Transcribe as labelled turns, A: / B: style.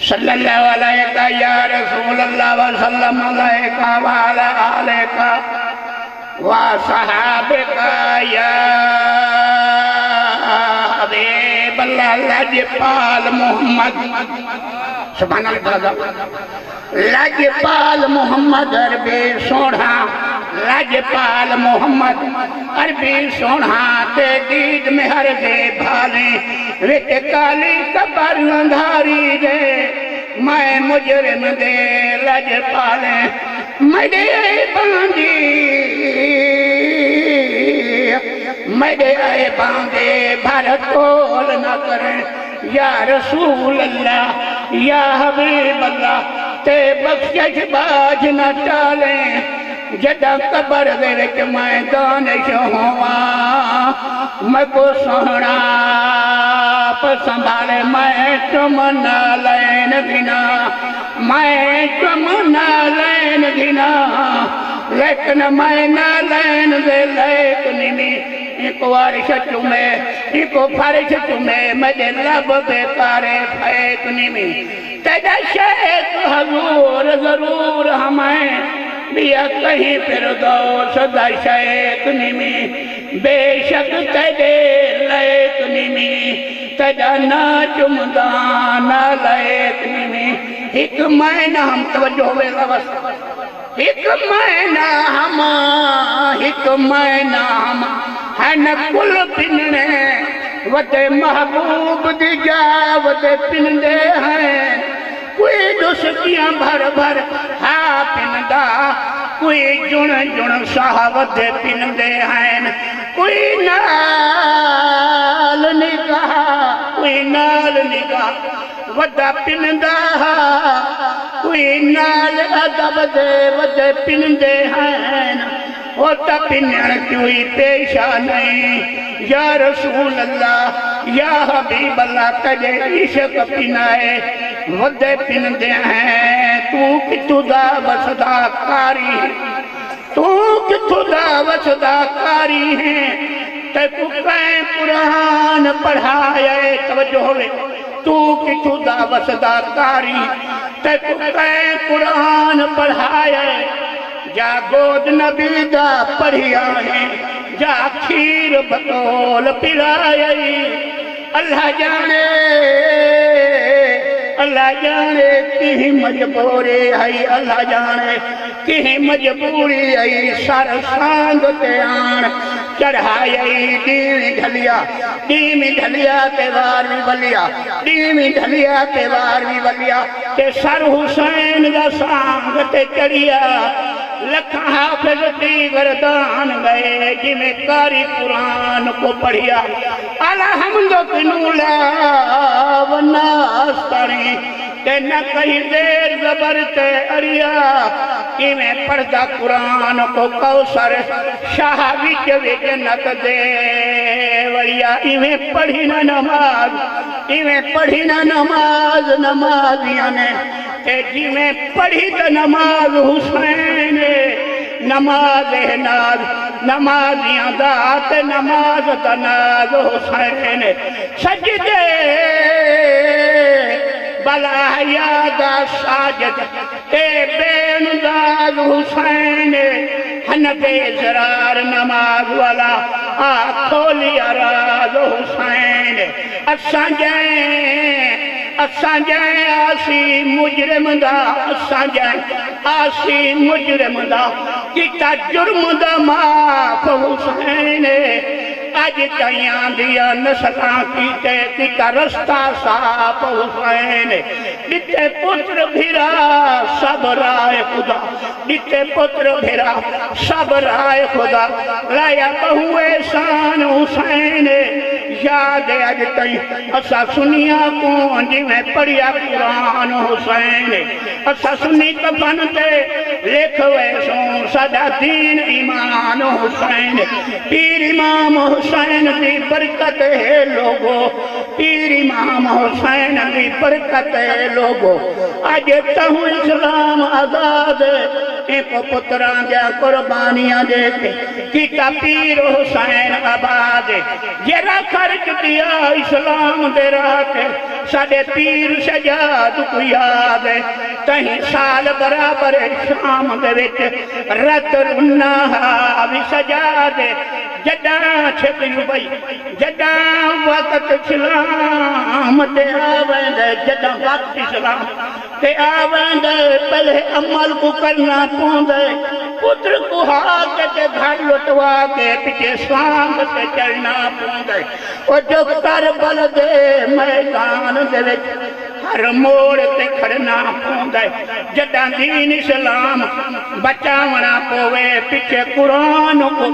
A: सल्लल्लाहु अलैका या रसूल अल्लाह व सल्लम अलैका व अला आलिका व सहाबिका या हबीब अल्लाह लजपाल मोहम्मद सुभान अल्लाह लजपाल मोहम्मद अरबी सोढ़ा लजपाल मोहम्मद अरबी सोढ़ा ते दीद में हर दे भाले विच काली कबर अंधारी दे मैं मुजरिम दे लजपाले मडे बांधी मडे बांधे भारत कोल न करें या रसूल अल्लाह या हबीब अल्लाह ते बख्शिश बाज न टाले जदा कबर दे विच मैं दानिश होवा मैं को सोहना संभाले मैं तुम न लैन गिना मैं तुम न लैन गिना लेकिन मैं न लैन दे लैक निमी एक वारिश चुमे एक फारिश चुमे मेरे लब बेकारे फेक निमी तेरा शेख हजूर जरूर हमें दिया कहीं फिर दो सदा शेख निमी बेशक तेरे लैक निमी तेरा ना चुमदा ना लैक निमी एक महीना हम तवज्जो वेला बस एक महीना हम है न कुल पिनने वते महबूब दी जा वते पिनदे हैं कोई दुसकियां भर भर हा पिनदा कोई जुण जुण साहवत पिनदे हैं कोई नाल निगाह वदा पिनदा कोई नाल अदब दे वदे पिनदे हैं वो पिनण कोई पेशा नहीं या रसूल अल्लाह या हबीब अल्लाह कजे इश्क पिनाए वदे पिनदे हैं तू किथों दा वसदा कारी तू किथों दा वसदा कारी है ते कुरान पढ़ाया तवज्जो होवे तू किथों दा वसदा कारी ते कुरान पढ़ाया जा गोद नबी दा पढ़िया है जा खीर बतौल पिलाए अल्लाह जाने की मजबूरी है अल्लाह जाने की मजबूरी है सर सांग ते आन चढ़ाई दीमी ढलिया तेवार भी बलिया दीमी ढलिया तेवार भी बलिया ते सर हुसैन दा सांग ते चढ़िया लखा हाफिज दी गर्दान गए जिमें कारी कुरान को पढ़िया अलहम्दुलिल्लाह वनास्तरी ते न कहीं देर जबर ते अरिया इमें पढ़दा कुरान को कौसर शाह विच जन्नत दे वरिया इमें पढ़ी ना नमाज नमाजिया ने जिमें पढ़ी तो नमाज हुसैन नमाज नाज नमाजिया दात नमाज तनाज हुसैन सजदे बला यादा साजद ते बेनुदाज हुसैन हनफे जरार नमाज वाला खोलिया राज हुसैन असां जाए आसी मुजरिम दा आसी मुजरिम दा किता जुर्म दा माफ हुसैन अज कईयां दिया नस्लां कीते किता रस्ता साफ हुसैन दिते पुत्र भिरा सब राय खुदा दिते पुत्र भिरा सब राय खुदा लाया बहुए शान हुसैन याद अज तई असा सुनिया कौन जिमें पढ़िया कुरान हुसैन असा सुनी कफन ते लिख वैसो सदा दीन ईमान हुसैन पीर इमाम हुसैन की बरकत है लोगो पीर इमाम हुसैन की बरकत है लोगो अज तहु इस्लाम आजाद इनको पुत्रां दिया कुर्बानियां दे के किता पीर हुसैन आबाद जेरा खर्च दिया इस्लाम दे राह ते साडे पीर सजाद को याद है तही साल बराबर शाम दे विच रत रुन्ना भी सजा दे जदा छपियो भाई जदा वक्त इस्लाम ते आवेंदे जदा वक्त इस्लाम ते आवेंदे पहले अमल को करना पौंदे पुत्र को हाथ के घर लुटवा के पीछे सांग से चलना पौंदे और जो करबल दे मैदान दे विच हर मोड़ ते खड़ना पौंदे जदा दीन इस्लाम बचावना पवे पीछे कुरान को